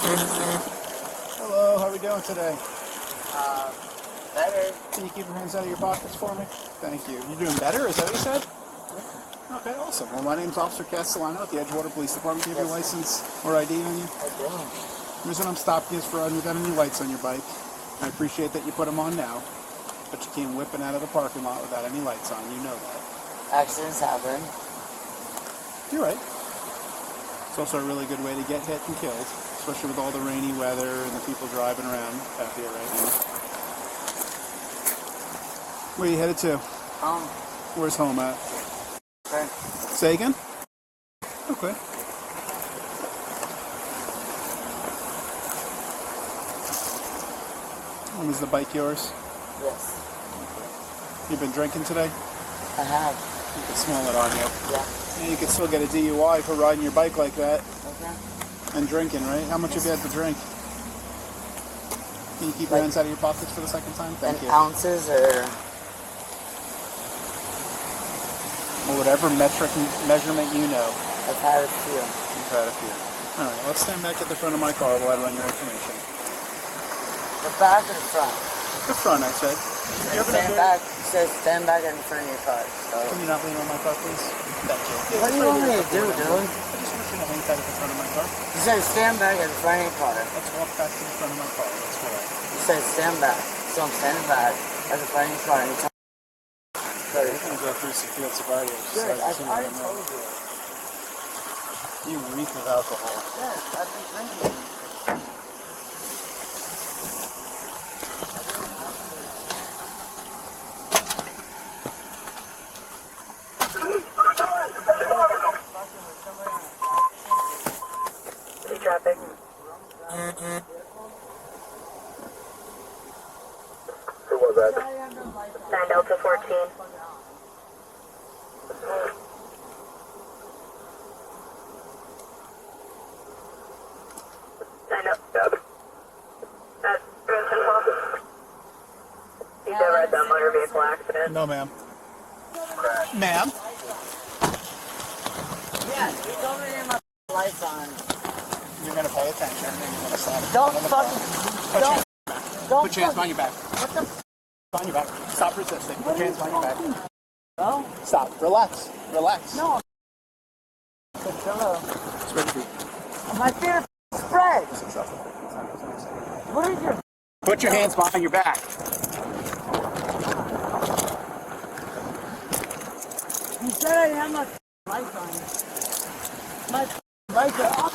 Hello, how are we doing today? Better. Can you keep your hands out of your pockets for me? Thank you. You're doing better? Is that what you said? Okay, awesome. Well, my name's Officer Castellano at the Edgewater Police Department. Do you have your license or ID on you? I do. The reason I'm stopping you is for riding without any lights on your bike. I appreciate that you put them on now, but you came whipping out of the parking lot without any lights on. You know that. Accidents happen. You're right. It's also a really good way to get hit and killed, especially with all the rainy weather and the people driving around out here right now. Where are you headed to? Home. Where's home at? Okay. Say again? Okay. And is the bike yours? Yes. You've been drinking today? I have. You can smell it on you. Yeah. And you can still get a DUI for riding your bike like that. Okay. And drinking, right? How much have you had to drink? Can you keep your hands out of your pockets for the second time? Thank you. Ounces or... Or whatever measurement you know. I've had a few. You've had a few. Alright, let's stand back at the front of my car while I run your information. The back or the front? The front, I said. It says stand back in front of your car. So. Can you not lean on my car, please? Thank you. What do you want me to do, dude? I just want you to hang tight at the front of my car. You said stand back in front of your car. Let's walk back to the front of my car. That's correct. You said stand back. So I'm standing back at the front of your car. And you're We're going to go through some field sobriety good. I exercises. already told you. You reek of alcohol. Yes, I've been drinking. Traffic. 9 Delta 14. You did write that motor vehicle accident. No, ma'am. Ma'am? Yeah, you told me to have my lights on. You're going to pay attention and you're going to stop. Don't fucking... Put your hands behind your back. What the f***? Behind your back. Stop resisting. Put your hands behind your back. No? Stop. Relax. Relax. No. Hello. Spread your feet. My feet are spread. What is your... Put your hands behind your back. You said I didn't have my lights on. My lights are off.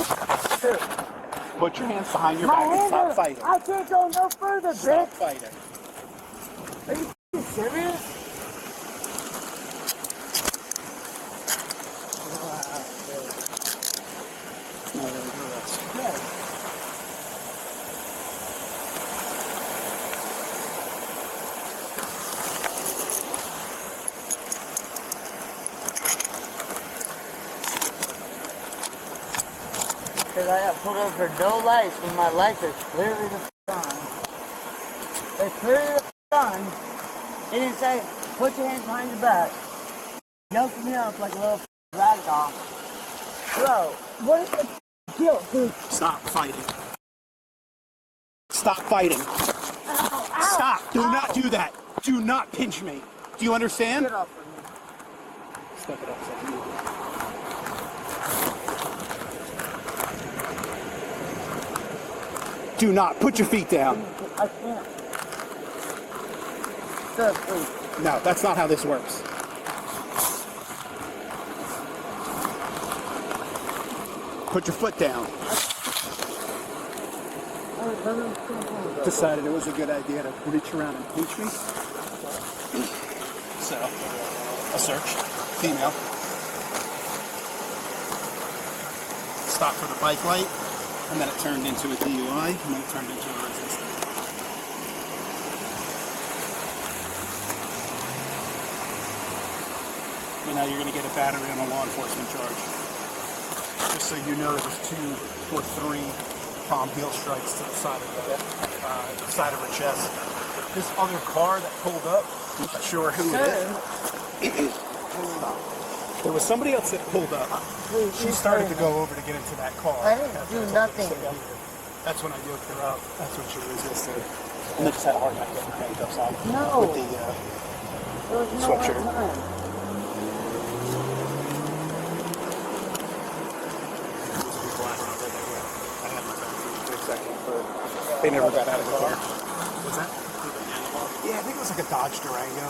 Put your hands behind your back and stop fighting. I can't go no further, Stop bitch. fighting. Are you serious? Yes. Because I got pulled over for no lights when my lights are clearly the on. They're clearly the on. It didn't say, put your hands behind your back. Yoked me up like a little rag doll. Bro, what is the deal, dude? Stop fighting. Stop fighting. Ow, ow, Stop. Do ow. not do that. Do not pinch me. Do you understand? Get off of me. Step it up. Do not. Put your feet down. I can't. Sir, please. No, that's not how this works. Put your foot down. Decided it was a good idea to reach around and pinch me. So, a search. Female. Stop for the bike light. And then it turned into a DUI. And then it turned into a resistance. And now you're going to get a battery on a law enforcement charge. Just so you know, there's 2 or 3 palm heel strikes to the side of her chest. This other car that pulled up, I'm not sure who it is. There was somebody else that pulled up. She started to go over to get into that car. I didn't do nothing. That's when I yoked her up. That's when she resisted. And they just had a hard time getting her handcuffs off. No. With the There was no sweatshirt. time. I had my phone for a second, but they never got out of the car. What's that? Yeah, I think it was like a Dodge Durango.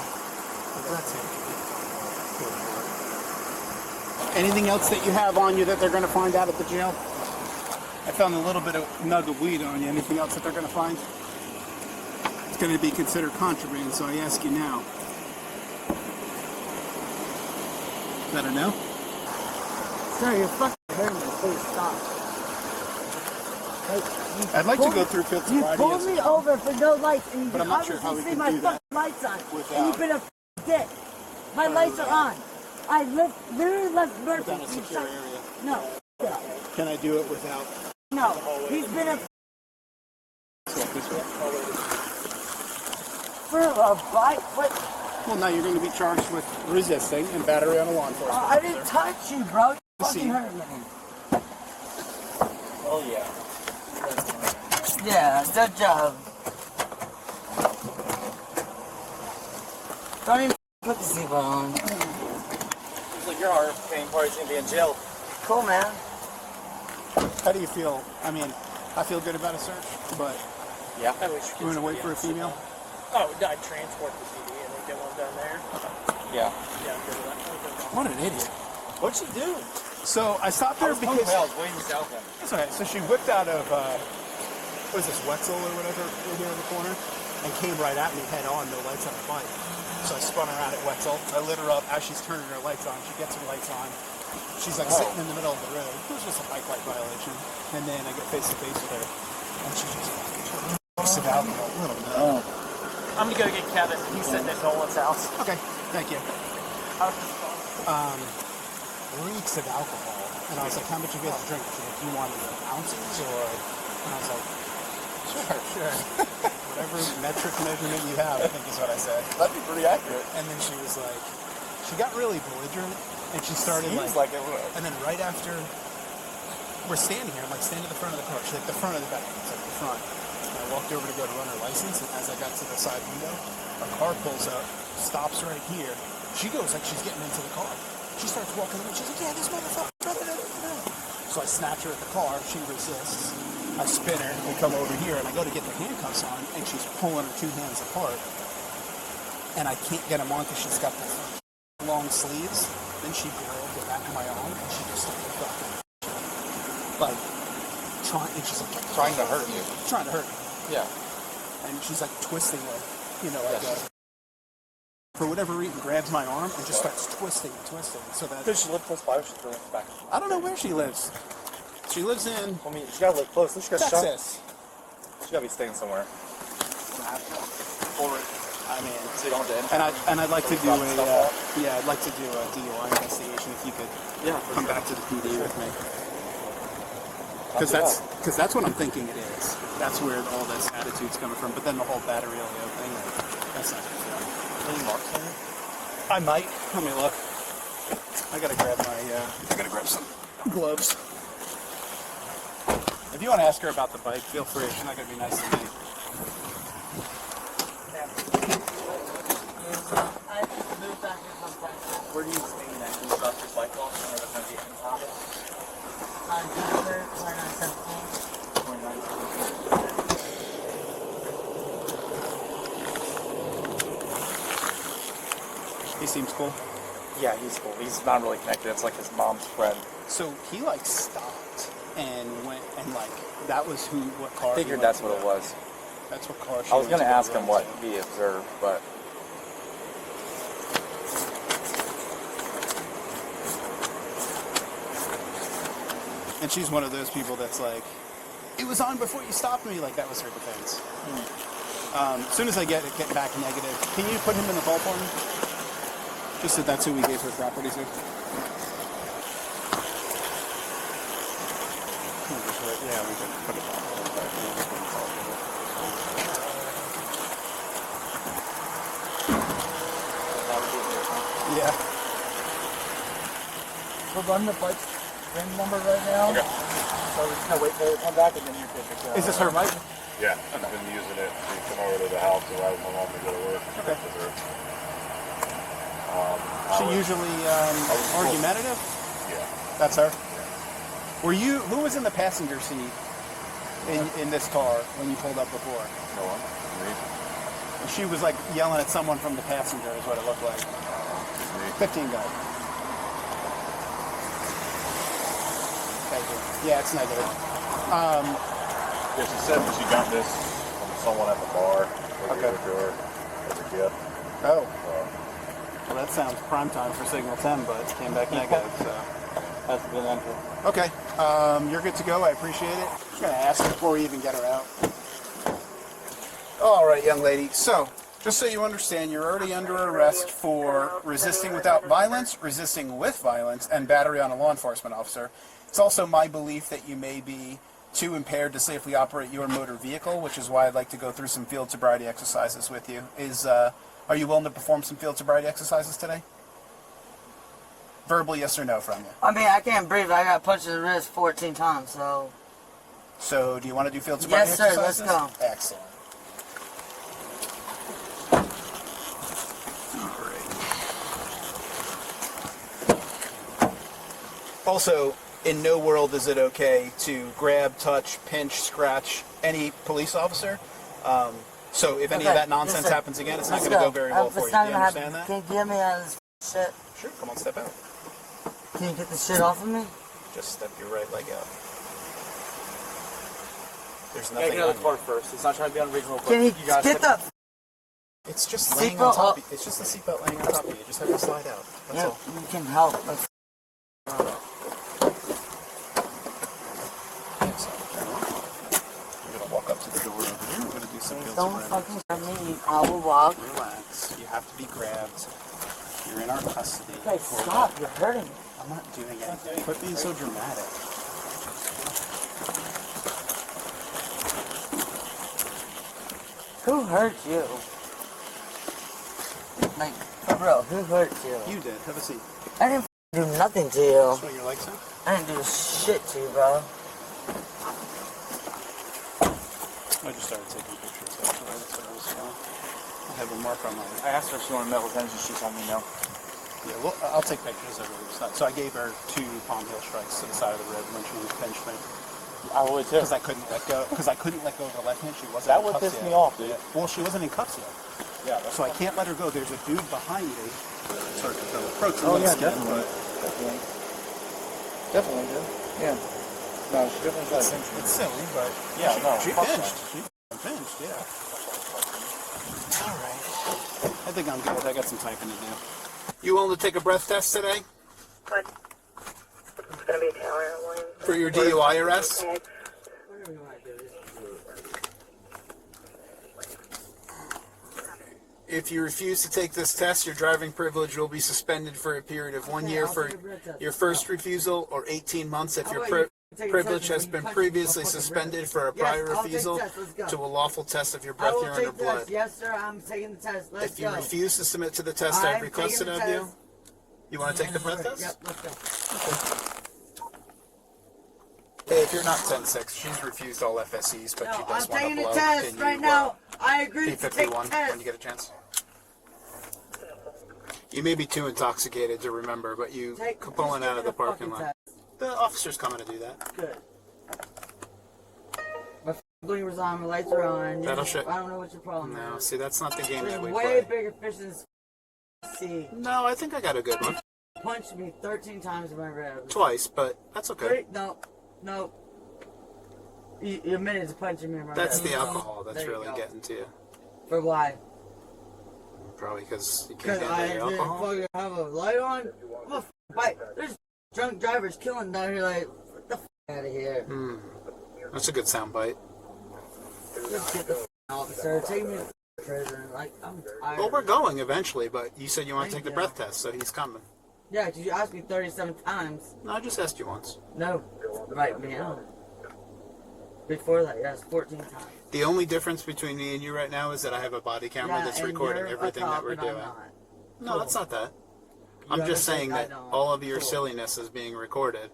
That's it. Anything else that you have on you that they're going to find out at the jail? I found a little bit of nug of weed on you. Anything else that they're going to find? It's going to be considered contraband, so I ask you now. Is that a no? Sir, you're fucking hurting me. Please stop. Like, I'd like to go through field You sobriety. pulled me over for no lights, and you But can I'm not sure obviously how we see can my do fucking that lights on. without- And you've been a dick. My lights are on. I literally left Murphy. Without a secure area. No. No. Can I do it without? No. He's been a Walk this way. for a bike. What? Well, now you're going to be charged with resisting and battery on a law enforcement I didn't officer. touch you, bro. You See. fucking hurt me. Oh yeah. Yeah, good job. Don't even put the seatbelt on. Seems like your hard paying party's gonna be in jail. Cool, man. How do you feel? I mean, I feel good about a search, but Yeah. you want to wait for a female? Oh, I'd transport the CD and they get one down there. Yeah. Yeah, I'm good with that. What an idiot. What'd she do? So I stopped I her was because... I was waiting south end. That's okay. So she whipped out of, what is this, Wetzel or whatever, right here in the corner, and came right at me head on, no lights on the bike. So I spun her out at Wetzel. I lit her up as she's turning her lights on. She gets her lights on. She's like sitting in the middle of the road. It was just a bike light violation. And then I get face to face with her, and she just fucking talks about me a little bit. I'm gonna go get Kevin. He's sitting at Nolan's house. Okay, thank you. Reeks of alcohol. And I was like, how much you guys drink? She's like, you want it in ounces or? And I was like, sure. Whatever metric measurement you have, I think is what I said. That'd be pretty accurate. And then she was like, she got really belligerent and she started Seems like it would. and then right after we're standing here, I'm like, stand at the front of the car. She's like, the front of the back. It's like the front. And I walked over to go to run her license, and as I got to the side window, a car pulls up, stops right here. She goes like she's getting into the car. She starts walking in, she's like, yeah, this motherfucker. So I snatch her at the car, she resists. I spin her, we come over here, and I go to get the handcuffs on, and she's pulling her two hands apart. And I can't get them on because she's got the long sleeves. Then she grabbed the back of my arm, and she just started fucking, like, and she's like, Trying to hurt you. trying to hurt me. Yeah. And she's like twisting, like, you know, like, for whatever reason, grabs my arm and just starts twisting and twisting. So that, Does she live close by or she's going back? I don't know where she lives. She lives in I mean, she gotta live close. She got shot. Texas. She gotta be staying somewhere. I mean, So you don't have to and I'd like to do Drop a stuff off. I'd like to do a DUI investigation if you could come back to the PD with me. Because that's what I'm thinking it is. That's where all this attitude's coming from. But then the whole battery Leo thing, that's not good. Any marks on it? I might. Let me look. I gotta grab some gloves. If you want to ask her about the bike, feel free. She's not gonna be nice to me. Where do you stay at? Can you drop your bike off and have a be inside it? He seems cool. Yeah, he's cool. He's not really connected. It's like his mom's friend. So he like stopped and went and like that was what car? I he figured went that's to what go- it was. That's what car. She I was went gonna to go ask him run what to. he observed, but And she's one of those people that's like, it was on before you stopped me. Like that was her defense. As soon as I get back negative, can you put him in the ball for me? Just that that's who we gave her property to. Yeah, we can put it on. Yeah. We'll run the bike VIN number right now. Okay. so we're just gonna wait for her to come back and then you're good to go. Is this her bike? Yeah, I've been using it to come over to the house to ride with my mom to go to work. Okay. She usually argumentative? Yeah. That's her? Who was in the passenger seat in this car when you pulled up before? No one? Me? She was like yelling at someone from the passenger is what it looked like. Just me. 15 guys. Thank you. Yeah, it's negative. Yeah, she said that she got this from someone at the bar. They gave it to her as a gift. Oh. Well, that sounds prime time for Signal 10, but it came back negative, so that's a good entry. Okay. You're good to go. I appreciate it. Just going to ask before we even get her out. All right, young lady. So, just so you understand, you're already under arrest for resisting without violence, resisting with violence, and battery on a law enforcement officer. It's also my belief that you may be too impaired to safely operate your motor vehicle, which is why I'd like to go through some field sobriety exercises with you. Are you willing to perform some field sobriety exercises today? Verbal yes or no from you. I mean, I can't breathe. I got punched in the wrist 14 times, so... So, do you want to do field sobriety Yes, sir. exercises? Let's go. Excellent. Also, in no world is it okay to grab, touch, pinch, scratch any police officer. So if any of that nonsense happens again, it's not going to go very well for you. Do you understand that? Can you get me out of this shit? Sure. Come on, step out. Can you get this shit off of me? Just step your right leg out. There's Yeah, nothing get out on of the car you. first. It's not trying to be unreasonable, but Can you you guys get the... It's just laying on Seatbelt top. up. It's just the seatbelt laying on top of you. You just have to slide out. That's Yeah, all. you can help. Let's... We're gonna walk up to the door over here. We're gonna do some field Don't sobriety. fucking grab me. I will walk. Relax. You have to be grabbed. You're in our custody. Okay, stop. You're hurting me. I'm not doing anything. Quit being so dramatic. Who hurt you? Like, for real, who hurt you? You did. Have a seat. I didn't do nothing to you. That's what your legs are? I didn't do shit to you, bro. I just started taking pictures. Actually, that's what I was doing. I have a mark on my. I asked her if she wanted medical attention. She told me no. Yeah, well, I'll take pictures of her. So I gave her 2 palm heel strikes to the side of the rib when she was pinched me. I would too. Because I couldn't let go. Because I couldn't let go of the left hand. She wasn't. That in would cuffs piss yet. me off, dude. Yeah. Well, she wasn't in cuffs yet. Yeah, that's So I can't let her go. There's a dude behind me. Sorry to tell the approach. Oh yeah, definitely. Definitely, dude. Yeah. No, she definitely got attention. It's silly, but Yeah, no, she fuck pinched. that. She pinched. Yeah. All right. I think I'm good. I got some typing to do. You willing to take a breath test today What? It's gonna be Taylor Williams. for your DUI arrest? Okay. If you refuse to take this test, your driving privilege will be suspended for a period of 1 year for your first refusal, or 18 months if your privilege has been previously suspended for a prior refusal to a lawful test of your breath, urine, or blood. Yes, sir. I'm taking the test. Let's If you refuse to submit to the test I've requested of you, you want to take the breath test? Yep, let's go. Hey, if you're not 10-6, she's refused all FSEs, but she No, does I'm want to taking blow. the test Can right you, now. I agree to take the P51 test. when you get a chance. You may be too intoxicated to remember, but you pulling out of the parking lot. The officer's coming to do that. Good. My blinkers on, my lights are on. That'll show. I don't know what your problem No, is. see, that's not the game that we There's way play. bigger fish than this. See, No, I think I got a good one. punched me 13 times in my ribs. Twice, but that's okay. No. You admitted to punching me in my That's ribs. the alcohol that's There you really go. getting to you. For why? Probably because you Because can't I get any didn't alcohol. fucking have a light on. I'm a fight. There's drunk drivers killing down here. Like, get the out of here. That's a good soundbite. Just get the officer. Take me to prison. Like, I'm tired. Well, we're going eventually, but you said you want to take Thank the you. breath test, so he's coming. Yeah, because you asked me 37 times. No, I just asked you once. No. Write me out. Before that, yes, 14 times. The only difference between me and you right now is that I have a body camera that's and recording you're a everything that cop we're and I'm doing. not. No, that's not that. You I'm just understand? saying I that don't. all of your Cool. silliness is being recorded.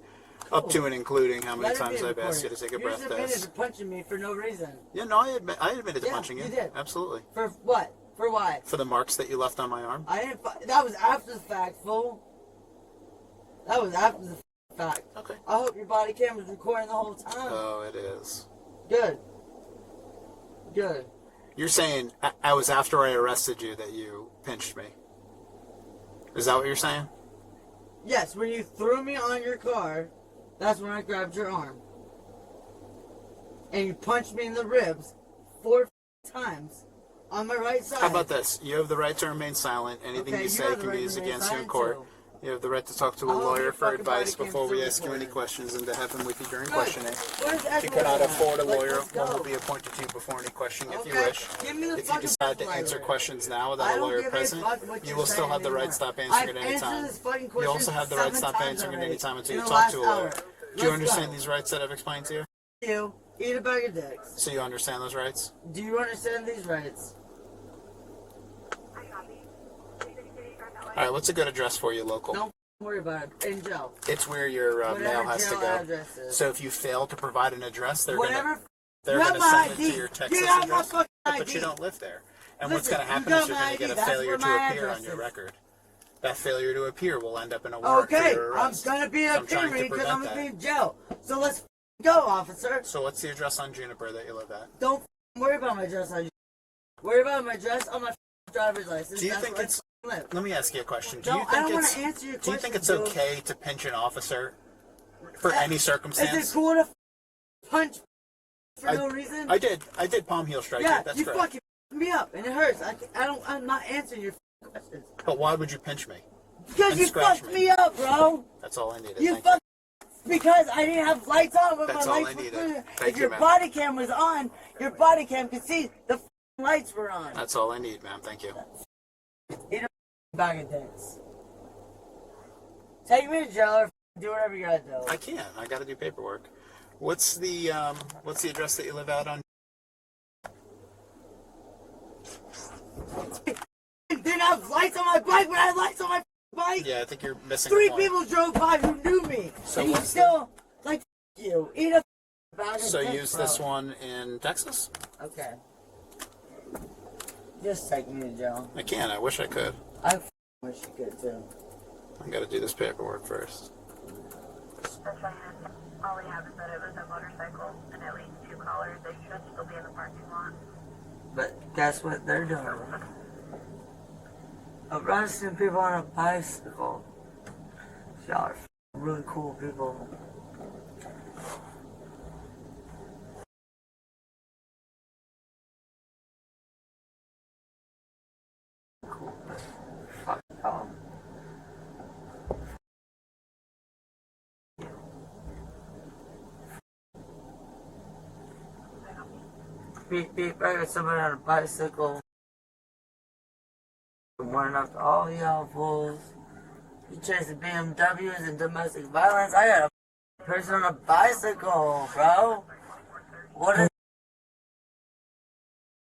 Up to and including how many Let it be times I've asked you to recorded. take a You breath just admitted to test. punching me for no reason. Yeah, no, I admitted to Yeah, punching you. you did. Absolutely. For what? For what? For the marks that you left on my arm. I didn't. That was after the fact, fool. That was after the fact. Okay. I hope your body cam was recording the whole time. Oh, it is. Good. Good. You're saying I was after I arrested you that you pinched me. Is that what you're saying? Yes, when you threw me on your car, that's when I grabbed your arm. And you punched me in the ribs 4 times on my right side. How about this? You have the right to remain silent. Anything Okay, you you say have the can right be to used remain against you in silent, court. too. You have the right to talk to a I hope lawyer your for fucking body advice cam before we still ask you any recording. questions and to have him with you during Good. questioning. Where's If you cannot afford a lawyer, let's one go. will be appointed to you before any questioning if you Okay, wish. give me the If you fucking decide to lighter. answer questions now I without a don't lawyer give a present, fuck what you you're will still saying have the right anymore. to stop answering I've at any answered time. this fucking You also question have the right to 7 stop times answering at already any time until in you the talk last to a lawyer. hour. Do you Let's understand go. these rights that I've explained to you? You eat a bag of dicks. So you understand those rights? Do you understand these rights? All right, what's a good address for you, local? Don't worry about it. In jail. It's where your Whatever mail has to jail go. address is. So if you fail to provide an address, they're Whatever. they're You have gonna my send it ID. to your Texas You have my address. fucking But ID. you don't live there. And Listen, what's going to you happen got is you're my going to get ID. a That's failure where to my appear address on your is. record. That failure to appear will end up in a warrant for Okay, your I'm arrest. gonna be So a I'm trying to theory because I'm prevent gonna be that. in jail. So let's go, officer. So what's the address on Juniper that you live at? Don't worry about my address on you. Worry about my address on my driver's license. Do you That's think where I it's... live. Let me ask you a question. Do No, you I think don't want it's... to answer your Do you question. think it's dude. okay to pinch an officer for any circumstance? Is it cool to punch for no reason? I did palm heel strike yeah, you. That's you correct. fucking me up, and it hurts. I'm not answering your questions. But why would you pinch me? Because And you scratch fucked me. me up, bro. That's all I needed. You Thank fucked because I didn't have lights on when That's my all lights I were needed. clear. Thank If you, your ma'am. body cam was on, your body cam could see the lights were on. That's all I need, ma'am. Thank you. Eat a bag of dicks. Take me to jail or do whatever you gotta do. I can't. I got to do paperwork. What's the address that you live at on? Didn't have lights on my bike when I had lights on my bike. Yeah, I think you're missing. 3 the point. people drove by who knew me. So and you what's still like you. Eat a bag of So dicks, use bro. this one in Texas? Okay. Just take me to jail. I can't. I wish I could. I wish you could too. I got to do this paperwork first. That's fine. All we have is that it was a motorcycle and at least 2 callers. They should still be in the parking lot. But guess what they're doing? Arresting people on a bicycle. Y'all are really cool people. Cool. Fuck y'all. Beep beep, I got somebody on a bicycle. Running up to all y'all fools. You chasing BMWs and domestic violence. I got a person on a bicycle, bro. What is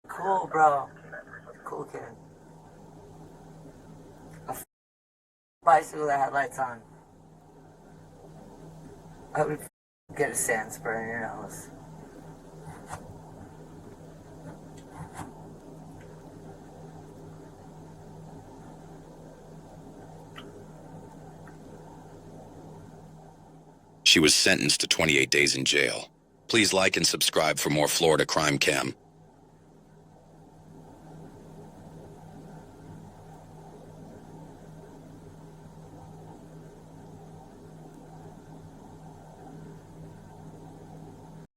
cool, bro? Cool kid. A bicycle that had lights on. I would get a sand spray in your nose. She was sentenced to 28 days in jail. Please like and subscribe for more Florida Crime Cam.